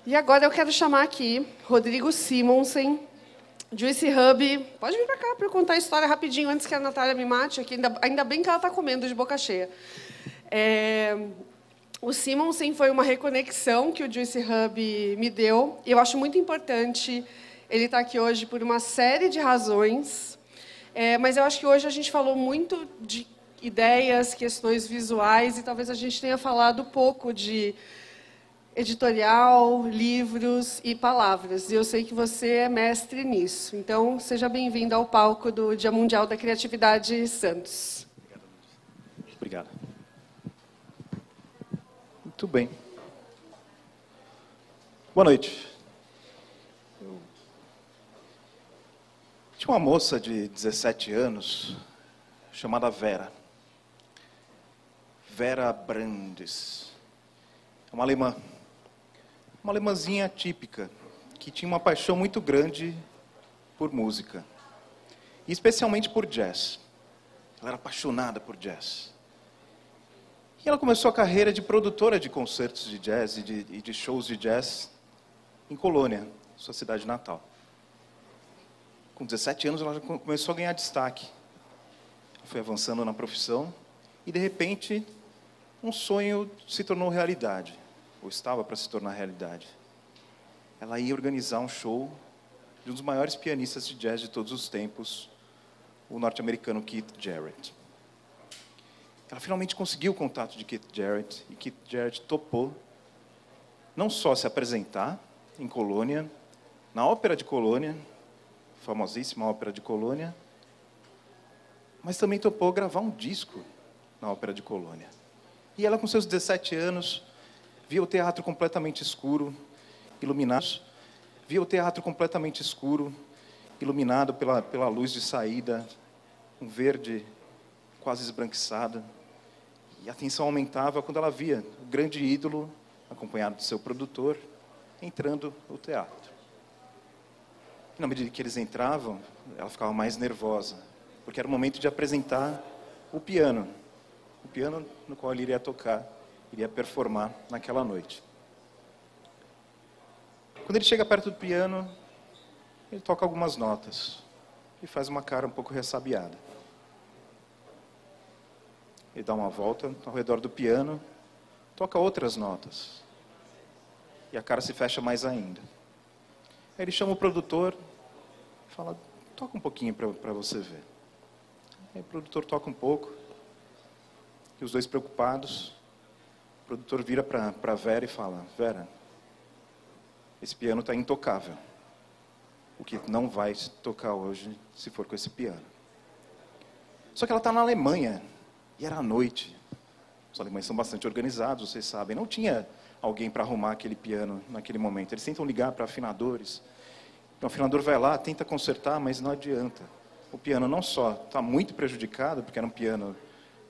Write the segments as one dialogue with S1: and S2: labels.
S1: E agora eu quero chamar aqui Rodrigo Simonsen, Juicy Hub. Pode vir para cá para eu contar a história rapidinho, antes que a Natália me mate aqui. Ainda bem que ela está comendo de boca cheia. O Simonsen foi uma reconexão que o Juicy Hub me deu. Eu acho muito importante ele estar aqui hoje por uma série de razões. Mas eu acho que hoje a gente falou muito de ideias, questões visuais, e talvez a gente tenha falado pouco de editorial, livros e palavras. E eu sei que você é mestre nisso. Então, seja bem-vindo ao palco do Dia Mundial da Criatividade Santos.
S2: Obrigado. Muito bem. Boa noite. Tinha uma moça de 17 anos, chamada Vera. Vera Brandes. É uma alemã. Uma alemãzinha típica, que tinha uma paixão muito grande por música. E especialmente por jazz. Ela era apaixonada por jazz. E ela começou a carreira de produtora de concertos de jazz e de shows de jazz em Colônia, sua cidade natal. Com 17 anos, ela já começou a ganhar destaque. Ela foi avançando na profissão e, de repente, um sonho se tornou realidade. Ou estava para se tornar realidade. Ela ia organizar um show de um dos maiores pianistas de jazz de todos os tempos, o norte-americano Keith Jarrett. Ela finalmente conseguiu o contato de Keith Jarrett, e Keith Jarrett topou não só se apresentar em Colônia, na Ópera de Colônia, famosíssima Ópera de Colônia, mas também topou gravar um disco na Ópera de Colônia. E ela, com seus 17 anos, via o teatro completamente escuro, iluminado. Via o teatro completamente escuro, iluminado pela luz de saída, um verde quase esbranquiçado. E a tensão aumentava quando ela via o grande ídolo, acompanhado de seu produtor, entrando no teatro. E na medida que eles entravam, ela ficava mais nervosa, porque era o momento de apresentar o piano no qual ele iria tocar, iria performar naquela noite. Quando ele chega perto do piano, ele toca algumas notas e faz uma cara um pouco ressabiada. Ele dá uma volta ao redor do piano, toca outras notas e a cara se fecha mais ainda. Aí ele chama o produtor e fala: toca um pouquinho para você ver. Aí o produtor toca um pouco e os dois preocupados, o produtor vira para Vera e fala: Vera, esse piano está intocável. O que não vai tocar hoje se for com esse piano. Só que ela está na Alemanha e era à noite. Os alemães são bastante organizados, vocês sabem. Não tinha alguém para arrumar aquele piano naquele momento. Eles tentam ligar para afinadores. O afinador vai lá, tenta consertar, mas não adianta. O piano não só está muito prejudicado, porque era um piano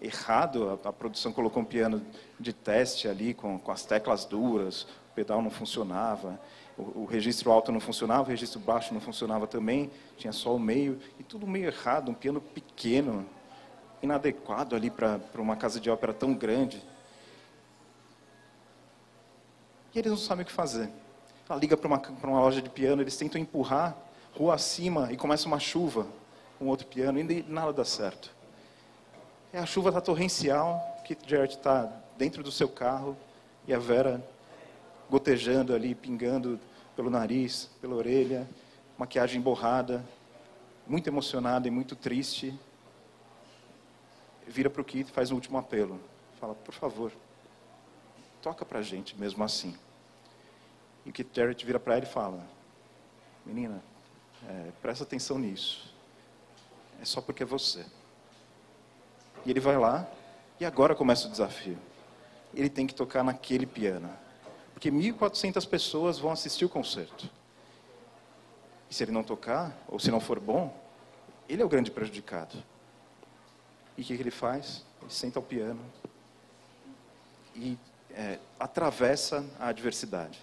S2: errado, a produção colocou um piano de teste ali, com as teclas duras, o pedal não funcionava, o registro alto não funcionava, o registro baixo não funcionava também, tinha só o meio, e tudo meio errado, um piano pequeno, inadequado ali para uma casa de ópera tão grande. E eles não sabem o que fazer. Ela liga para uma loja de piano, eles tentam empurrar rua acima e começa uma chuva, um outro piano, e nada dá certo. A chuva está torrencial, Keith Jarrett está dentro do seu carro e a Vera gotejando ali, pingando pelo nariz, pela orelha, maquiagem borrada, muito emocionada e muito triste. Vira para o Keith e faz um último apelo. Fala: por favor, toca para a gente mesmo assim. E o Keith Jarrett vira para ela e fala: menina, presta atenção nisso. É só porque é você. E ele vai lá, e agora começa o desafio. Ele tem que tocar naquele piano. Porque 1.400 pessoas vão assistir o concerto. E se ele não tocar, ou se não for bom, ele é o grande prejudicado. E o que ele faz? Ele senta ao piano e atravessa a adversidade.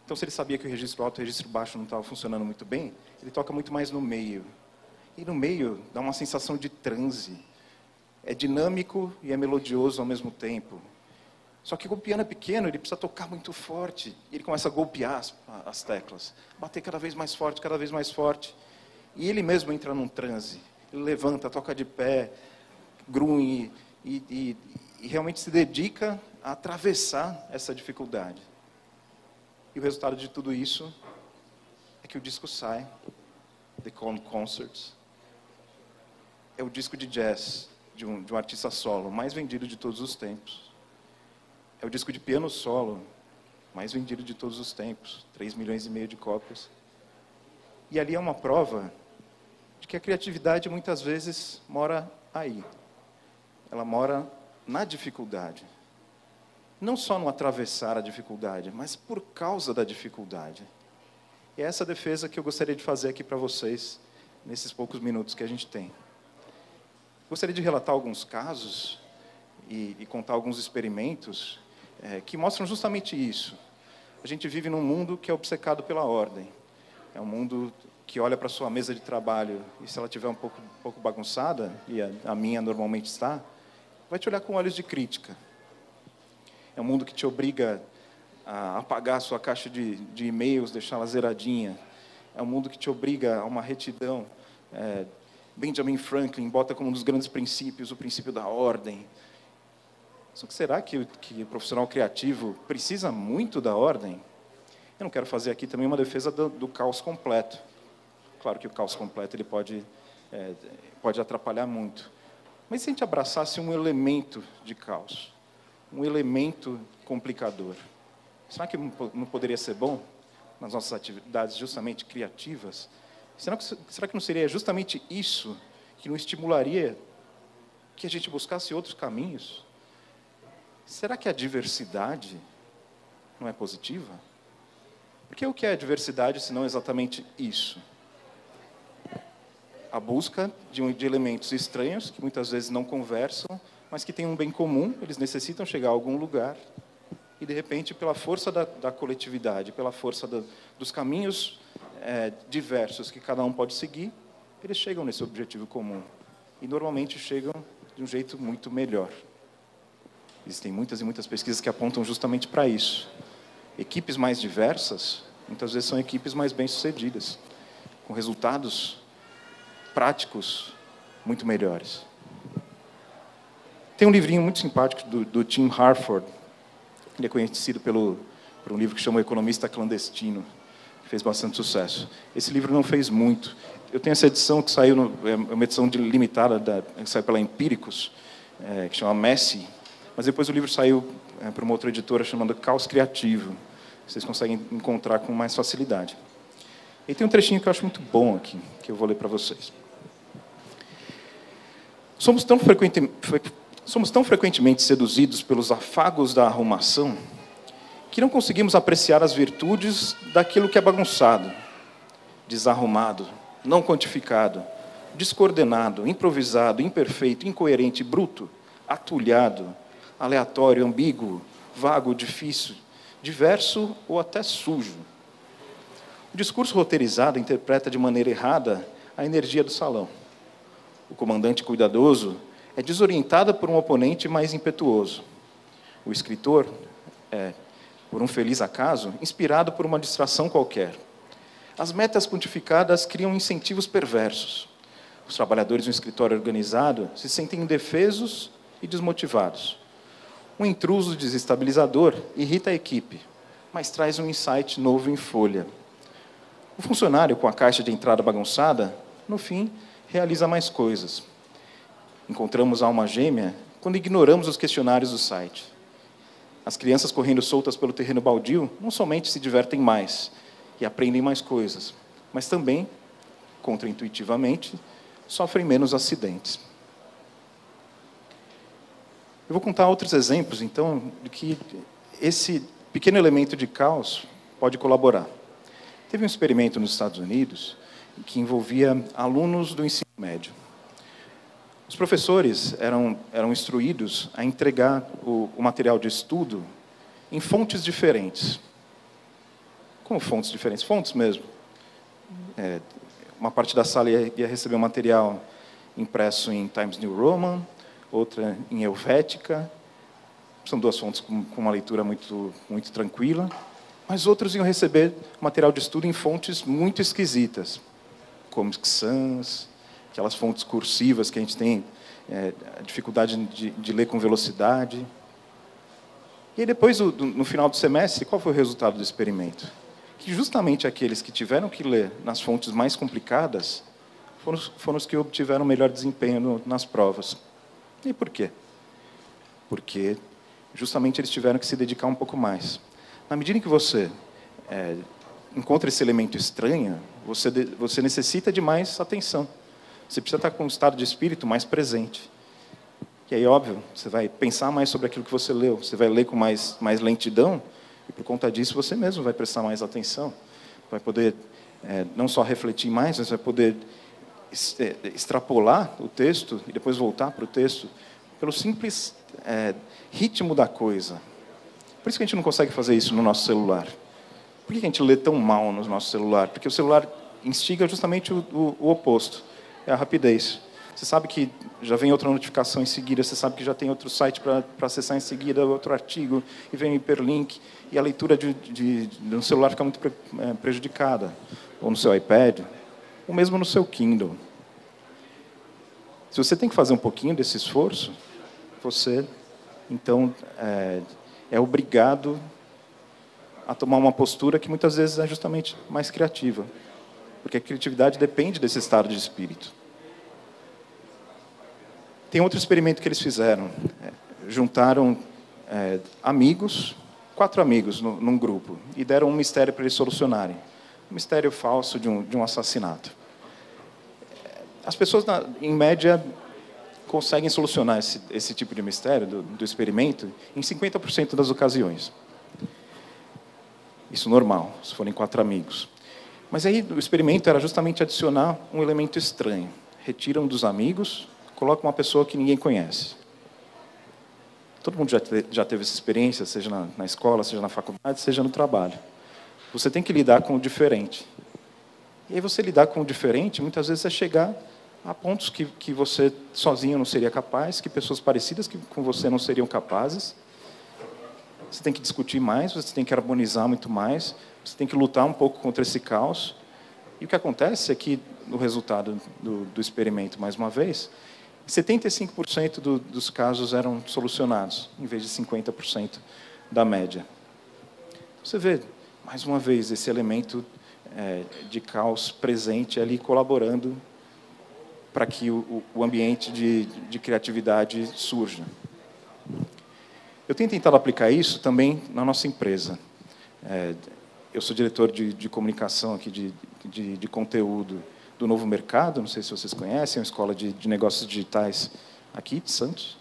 S2: Então, se ele sabia que o registro alto e o registro baixo não estavam funcionando muito bem, ele toca muito mais no meio. E no meio dá uma sensação de transe. É dinâmico e é melodioso ao mesmo tempo. Só que o piano é pequeno, ele precisa tocar muito forte. E ele começa a golpear as teclas, bater cada vez mais forte, cada vez mais forte. E ele mesmo entra num transe. Ele levanta, toca de pé, grunhe e realmente se dedica a atravessar essa dificuldade. E o resultado de tudo isso é que o disco sai, The Cone Concerts. É o disco de jazz de um artista solo mais vendido de todos os tempos. É o disco de piano solo mais vendido de todos os tempos, 3,5 milhões de cópias. E ali é uma prova de que a criatividade muitas vezes mora aí. Ela mora na dificuldade. Não só no atravessar a dificuldade, mas por causa da dificuldade. E é essa defesa que eu gostaria de fazer aqui para vocês, nesses poucos minutos que a gente tem. Gostaria de relatar alguns casos e contar alguns experimentos que mostram justamente isso. A gente vive num mundo que é obcecado pela ordem. É um mundo que olha para a sua mesa de trabalho e, se ela estiver um pouco bagunçada, e a minha normalmente está, vai te olhar com olhos de crítica. É um mundo que te obriga a apagar a sua caixa de e-mails, deixá-la zeradinha. É um mundo que te obriga a uma retidão. Benjamin Franklin bota como um dos grandes princípios o princípio da ordem. Só que será que o profissional criativo precisa muito da ordem? Eu não quero fazer aqui também uma defesa do caos completo. Claro que o caos completo ele pode atrapalhar muito. Mas se a gente abraçasse um elemento de caos, um elemento complicador, será que não poderia ser bom nas nossas atividades justamente criativas? Será que não seria justamente isso que nos estimularia que a gente buscasse outros caminhos? Será que a diversidade não é positiva? Porque o que é a diversidade, se não exatamente isso? A busca de elementos estranhos, que muitas vezes não conversam, mas que têm um bem comum, eles necessitam chegar a algum lugar, e, de repente, pela força da coletividade, pela força dos caminhos diversos que cada um pode seguir, eles chegam nesse objetivo comum. E, normalmente, chegam de um jeito muito melhor. Existem muitas e muitas pesquisas que apontam justamente para isso. Equipes mais diversas, muitas vezes, são equipes mais bem-sucedidas, com resultados práticos muito melhores. Tem um livrinho muito simpático do Tim Harford. Ele é conhecido por um livro que chama O Economista Clandestino, que fez bastante sucesso. Esse livro não fez muito. Eu tenho essa edição que saiu, é uma edição limitada, que saiu pela Empíricos, que chama Messi, mas depois o livro saiu para uma outra editora chamada Caos Criativo. Vocês conseguem encontrar com mais facilidade. E tem um trechinho que eu acho muito bom aqui, que eu vou ler para vocês. Somos tão frequentemente seduzidos pelos afagos da arrumação que não conseguimos apreciar as virtudes daquilo que é bagunçado, desarrumado, não quantificado, descoordenado, improvisado, imperfeito, incoerente, bruto, atulhado, aleatório, ambíguo, vago, difícil, diverso ou até sujo. O discurso roteirizado interpreta de maneira errada a energia do salão. O comandante cuidadoso é desorientado por um oponente mais impetuoso. O escritor é, por um feliz acaso, inspirado por uma distração qualquer. As metas pontificadas criam incentivos perversos. Os trabalhadores no escritório organizado se sentem indefesos e desmotivados. Um intruso desestabilizador irrita a equipe, mas traz um insight novo em folha. O funcionário com a caixa de entrada bagunçada, no fim, realiza mais coisas. Encontramos alma gêmea quando ignoramos os questionários do site. As crianças correndo soltas pelo terreno baldio não somente se divertem mais e aprendem mais coisas, mas também, contraintuitivamente, sofrem menos acidentes. Eu vou contar outros exemplos, então, de que esse pequeno elemento de caos pode colaborar. Teve um experimento nos Estados Unidos que envolvia alunos do ensino médio. Os professores eram instruídos a entregar o material de estudo em fontes diferentes. Como fontes diferentes? Fontes mesmo. Uma parte da sala ia receber um material impresso em Times New Roman, outra em Helvética, são duas fontes com uma leitura muito, muito tranquila, mas outros iam receber material de estudo em fontes muito esquisitas, Comic Sans, aquelas fontes cursivas que a gente tem a dificuldade de ler com velocidade. E aí depois, no final do semestre, qual foi o resultado do experimento? Que justamente aqueles que tiveram que ler nas fontes mais complicadas foram os que obtiveram melhor desempenho nas provas. E por quê? Porque justamente eles tiveram que se dedicar um pouco mais. Na medida em que você encontra esse elemento estranho, você necessita de mais atenção. Você precisa estar com um estado de espírito mais presente. E aí, óbvio, você vai pensar mais sobre aquilo que você leu, você vai ler com mais lentidão, e por conta disso você mesmo vai prestar mais atenção. Vai poder não só refletir mais, mas vai poder extrapolar o texto e depois voltar para o texto pelo simples ritmo da coisa. Por isso que a gente não consegue fazer isso no nosso celular. Por que a gente lê tão mal no nosso celular? Porque o celular instiga justamente o oposto. É a rapidez. Você sabe que já vem outra notificação em seguida, você sabe que já tem outro site para acessar em seguida, outro artigo, e vem um hiperlink, e a leitura no celular fica muito prejudicada. Ou no seu iPad, ou mesmo no seu Kindle. Se você tem que fazer um pouquinho desse esforço, você, então, é obrigado a tomar uma postura que muitas vezes é justamente mais criativa. Porque a criatividade depende desse estado de espírito. Tem outro experimento que eles fizeram. Juntaram amigos, 4 amigos num grupo, e deram um mistério para eles solucionarem. Um mistério falso de um assassinato. As pessoas, em média, conseguem solucionar esse tipo de mistério do experimento em 50% das ocasiões. Isso normal, se forem 4 amigos. Mas aí o experimento era justamente adicionar um elemento estranho. Retiram dos amigos, colocam uma pessoa que ninguém conhece. Todo mundo já teve essa experiência, seja na escola, seja na faculdade, seja no trabalho. Você tem que lidar com o diferente. E aí você lidar com o diferente, muitas vezes é chegar a pontos que você sozinho não seria capaz, que pessoas parecidas com você não seriam capazes. Você tem que discutir mais, você tem que harmonizar muito mais, você tem que lutar um pouco contra esse caos. E o que acontece é que, no resultado do experimento, mais uma vez, 75% dos casos eram solucionados, em vez de 50% da média. Você vê, mais uma vez, esse elemento de caos presente ali, colaborando para que o ambiente de criatividade surja. Eu tenho tentado aplicar isso também na nossa empresa. Eu sou diretor de comunicação aqui, de conteúdo do Novo Mercado, não sei se vocês conhecem, é uma escola de negócios digitais aqui de Santos,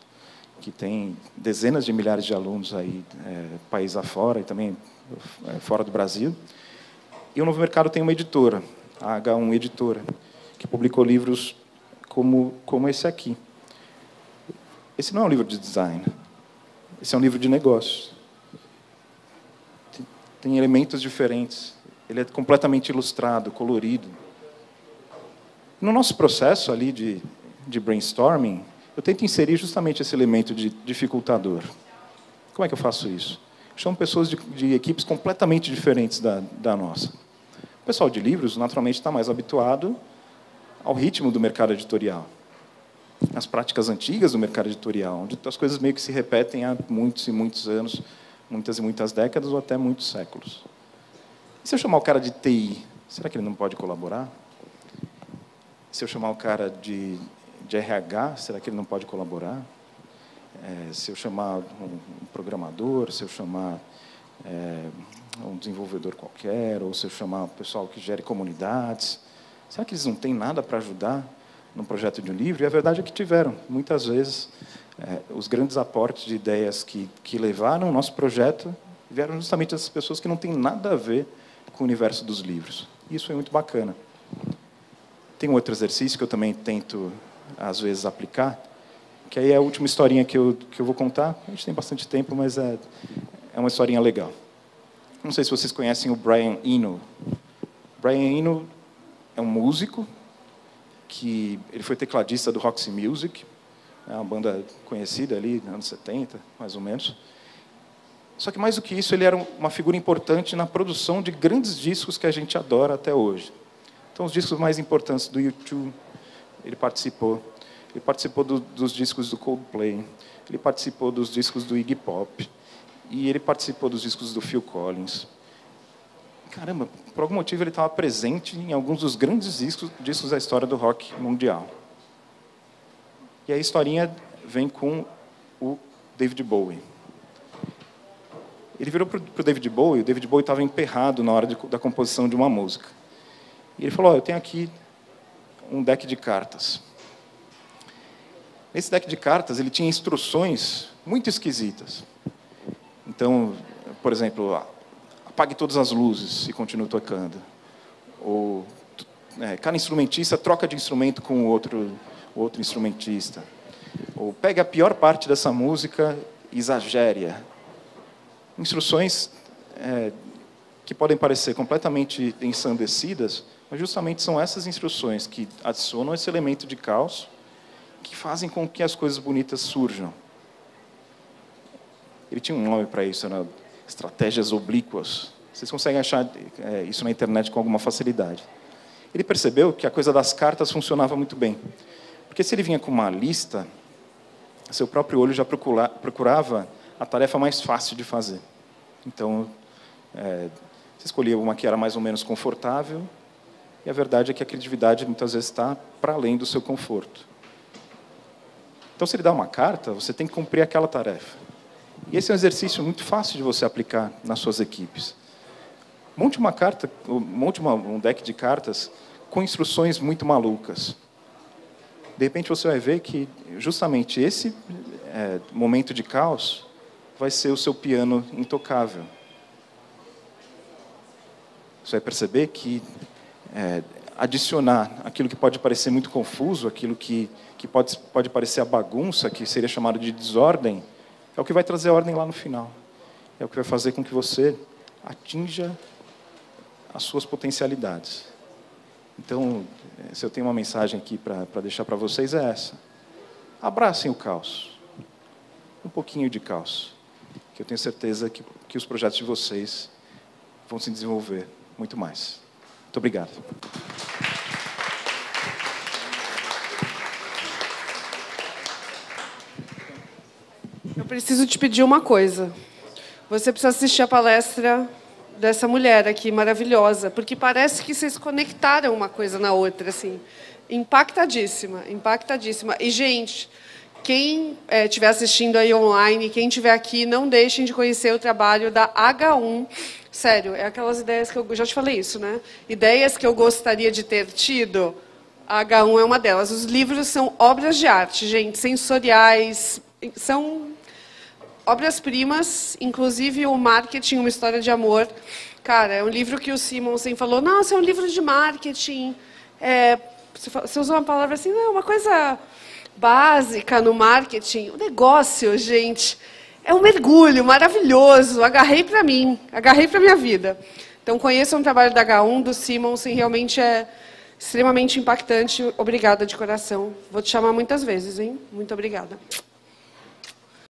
S2: que tem dezenas de milhares de alunos aí, país afora e também fora do Brasil. E o Novo Mercado tem uma editora, a H1 Editora, que publicou livros como esse aqui. Esse não é um livro de design, esse é um livro de negócios. Tem elementos diferentes, ele é completamente ilustrado, colorido. No nosso processo ali de brainstorming, eu tento inserir justamente esse elemento de dificultador. Como é que eu faço isso? Eu chamo pessoas de equipes completamente diferentes da nossa. O pessoal de livros, naturalmente, está mais habituado ao ritmo do mercado editorial, às práticas antigas do mercado editorial, onde as coisas meio que se repetem há muitos e muitos anos, muitas e muitas décadas ou até muitos séculos. E se eu chamar o cara de TI, será que ele não pode colaborar? Se eu chamar o cara de RH, será que ele não pode colaborar? Se eu chamar um programador, se eu chamar um desenvolvedor qualquer, ou se eu chamar o pessoal que gere comunidades, será que eles não têm nada para ajudar no projeto de um livro? E a verdade é que tiveram. Muitas vezes, os grandes aportes de ideias que levaram o nosso projeto vieram justamente dessas pessoas que não têm nada a ver com o universo dos livros. Isso é muito bacana. Tem um outro exercício que eu também tento, às vezes, aplicar, que aí é a última historinha que eu vou contar. A gente tem bastante tempo, mas é uma historinha legal. Não sei se vocês conhecem o Brian Eno. Brian Eno é um músico, que ele foi tecladista do Roxy Music, É uma banda conhecida ali, nos anos 70, mais ou menos. Só que, mais do que isso, ele era uma figura importante na produção de grandes discos que a gente adora até hoje. Então, os discos mais importantes do U2, ele participou. Ele participou dos discos do Coldplay. Ele participou dos discos do Iggy Pop. E ele participou dos discos do Phil Collins. Caramba, por algum motivo ele estava presente em alguns dos grandes discos da história do rock mundial. E a historinha vem com o David Bowie. Ele virou para o David Bowie, o David Bowie estava emperrado na hora da composição de uma música. E ele falou, eu tenho aqui um deck de cartas. Nesse deck de cartas, ele tinha instruções muito esquisitas. Então, por exemplo, apague todas as luzes e continue tocando. Ou cada instrumentista troca de instrumento com o outro instrumentista. Ou pegue a pior parte dessa música e exagere-a. Instruções que podem parecer completamente ensandecidas, mas justamente são essas instruções que adicionam esse elemento de caos que fazem com que as coisas bonitas surjam. Ele tinha um nome para isso, era estratégias oblíquas. Vocês conseguem achar isso na internet com alguma facilidade. Ele percebeu que a coisa das cartas funcionava muito bem. Porque se ele vinha com uma lista, seu próprio olho já procurava a tarefa mais fácil de fazer. Então, você escolhia uma que era mais ou menos confortável, e a verdade é que a criatividade muitas vezes está para além do seu conforto. Então, se ele dá uma carta, você tem que cumprir aquela tarefa. E esse é um exercício muito fácil de você aplicar nas suas equipes. Monte um deck de cartas com instruções muito malucas. De repente, você vai ver que justamente esse momento de caos vai ser o seu piano intocável. Você vai perceber que adicionar aquilo que pode parecer muito confuso, aquilo que pode parecer a bagunça, que seria chamado de desordem, é o que vai trazer ordem lá no final. É o que vai fazer com que você atinja as suas potencialidades. Então, se eu tenho uma mensagem aqui para deixar para vocês, é essa. Abracem o caos. Um pouquinho de caos. Que eu tenho certeza que os projetos de vocês vão se desenvolver muito mais. Muito obrigado.
S1: Eu preciso te pedir uma coisa. Você precisa assistir a palestra dessa mulher aqui, maravilhosa, porque parece que vocês conectaram uma coisa na outra, assim. Impactadíssima, impactadíssima. E, gente, quem estiver assistindo aí online, quem estiver aqui, não deixem de conhecer o trabalho da H1. Sério, é aquelas ideias que eu já te falei isso, né? Ideias que eu gostaria de ter tido, a H1 é uma delas. Os livros são obras de arte, gente, sensoriais, são obras-primas, inclusive o Marketing, uma história de amor. Cara, é um livro que o Simonsen falou, nossa, é um livro de marketing. Você usou uma palavra assim, não, uma coisa básica no marketing. O negócio, gente, é um mergulho maravilhoso. Agarrei para mim, agarrei para minha vida. Então, conheçam o trabalho da H1, do Simonsen, realmente é extremamente impactante. Obrigada de coração. Vou te chamar muitas vezes, hein? Muito obrigada.